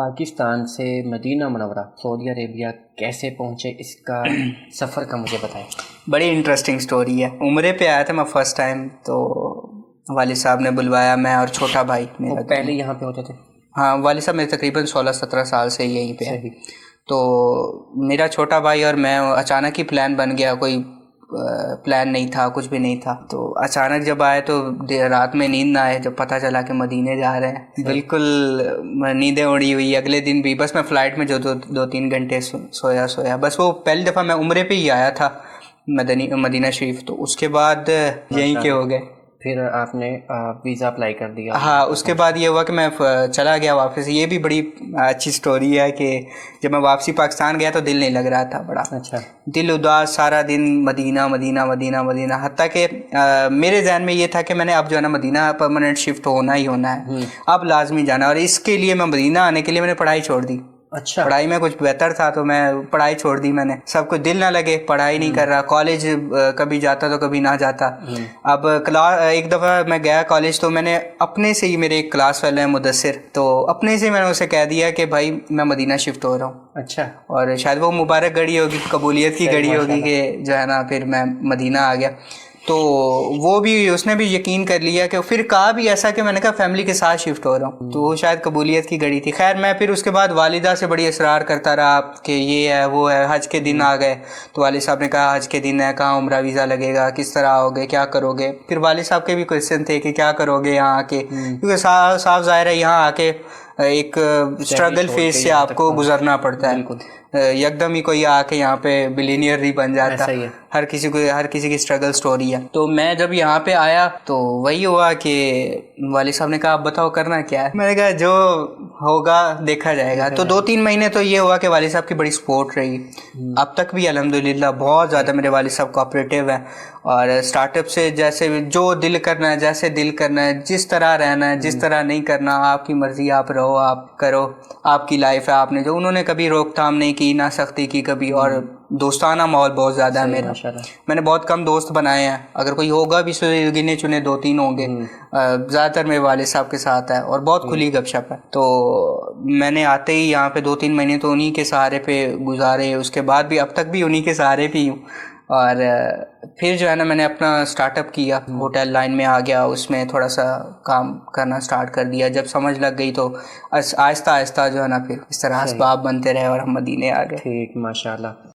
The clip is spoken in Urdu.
پاکستان سے مدینہ منورہ سعودی عربیہ کیسے پہنچے، اس کا سفر کا مجھے بتائیں۔ بڑی انٹرسٹنگ سٹوری ہے۔ عمرے پہ آیا تھا میں فرسٹ ٹائم، تو والد صاحب نے بلوایا، میں اور چھوٹا بھائی میرا۔ پہلے یہاں پہ ہوتے تھے؟ ہاں، والد صاحب میرے تقریباً 16-17 سال سے یہیں پہ ہے۔ تو میرا چھوٹا بھائی اور میں، اچانک ہی پلان بن گیا، کوئی پلان نہیں تھا، کچھ بھی نہیں تھا۔ تو اچانک جب آئے تو رات میں نیند نہ آئے جب پتہ چلا کہ مدینے جا رہے ہیں، بالکل نیندیں اڑی ہوئی۔ اگلے دن بھی بس میں فلائٹ میں جو 2-3 گھنٹے سویا، بس وہ پہلی دفعہ میں عمرے پہ ہی آیا تھا مدینہ شریف، تو اس کے بعد یہیں کے ہو گئے۔ پھر آپ نے ویزا اپلائی کر دیا؟ ہاں، اس کے بعد یہ ہوا کہ میں چلا گیا واپس۔ یہ بھی بڑی اچھی سٹوری ہے کہ جب میں واپسی پاکستان گیا تو دل نہیں لگ رہا تھا، بڑا اچھا دل اداس، سارا دن مدینہ مدینہ مدینہ مدینہ، حتیٰ کہ میرے ذہن میں یہ تھا کہ میں نے اب جو ہے نا مدینہ پرماننٹ شفٹ ہونا ہی ہونا ہے، اب لازمی جانا، اور اس کے لیے میں مدینہ آنے کے لیے میں نے پڑھائی چھوڑ دی۔ اچھا، پڑھائی میں کچھ بہتر تھا تو میں پڑھائی چھوڑ دی میں نے، سب کو دل نہ لگے، پڑھائی نہیں کر رہا، کالج کبھی جاتا تو کبھی نہ جاتا۔ اب ایک دفعہ میں گیا کالج تو میں نے اپنے سے ہی، میرے ایک کلاس والے ہیں مدثر، تو اپنے سے میں نے اسے کہہ دیا کہ بھائی میں مدینہ شفٹ ہو رہا ہوں۔ اچھا، اور شاید وہ مبارک گھڑی ہوگی، قبولیت کی گھڑی ہوگی کہ جو ہے نا پھر میں مدینہ آ گیا۔ تو وہ بھی، اس نے بھی یقین کر لیا کہ پھر کہا بھی ایسا کہ میں نے کہا فیملی کے ساتھ شفٹ ہو رہا ہوں، تو وہ شاید قبولیت کی گھڑی تھی۔ خیر میں پھر اس کے بعد والدہ سے بڑی اصرار کرتا رہا کہ یہ ہے وہ ہے۔ حج کے دن آ گئے تو والد صاحب نے کہا حج کے دن ہے، کہاں عمرہ ویزا لگے گا، کس طرح آؤ گے، کیا کرو گے۔ پھر والد صاحب کے بھی کویشچن تھے کہ کیا کرو گے یہاں آ کے، کیونکہ صاف ظاہر ہے یہاں آ کے ایک اسٹرگل فیس سے آپ کو گزرنا پڑتا ہے۔ یکدم ہی کوئی آ کے یہاں پہ بلینئر نہیں بن جاتا، ہر کسی کی اسٹرگل سٹوری ہے۔ تو میں جب یہاں پہ آیا تو وہی ہوا کہ والد صاحب نے کہا آپ بتاؤ کرنا کیا ہے، میں نے کہا جو ہوگا دیکھا جائے گا۔ تو 2-3 مہینے تو یہ ہوا کہ والد صاحب کی بڑی سپورٹ رہی، اب تک بھی الحمدللہ بہت زیادہ میرے والد صاحب کوآپریٹیو ہیں، اور اسٹارٹ اپ سے جیسے جو دل کرنا ہے، جیسے دل کرنا ہے، جس طرح رہنا ہے، جس طرح نہیں کرنا، آپ کی مرضی، آپ رہو، آپ کرو، آپ کی لائف ہے، آپ نے جو، انہوں نے کبھی روک تھام نہیں کی، نہ سختی کی کبھی، اور دوستانہ ماحول بہت زیادہ ہے میرا۔ میں نے بہت کم دوست بنائے ہیں، اگر کوئی ہوگا بھی گنے چنے 2-3 ہوں گے، زیادہ تر میرے والد صاحب کے ساتھ ہے، اور بہت کھلی گپ شپ ہے۔ تو میں نے آتے ہی یہاں پہ 2-3 مہینے تو انہی کے سہارے پہ گزارے، اس کے بعد بھی اب تک بھی انہی کے سہارے پہ ہی ہوں۔ اور پھر جو ہے نا میں نے اپنا سٹارٹ اپ کیا، ہوٹل لائن میں آ گیا، اس میں تھوڑا سا کام کرنا سٹارٹ کر دیا۔ جب سمجھ لگ گئی تو آہستہ آہستہ جو ہے نا پھر اس طرح اسباب بنتے رہے اور ہم مدینے آ گئے۔ ٹھیک، ماشاء اللہ۔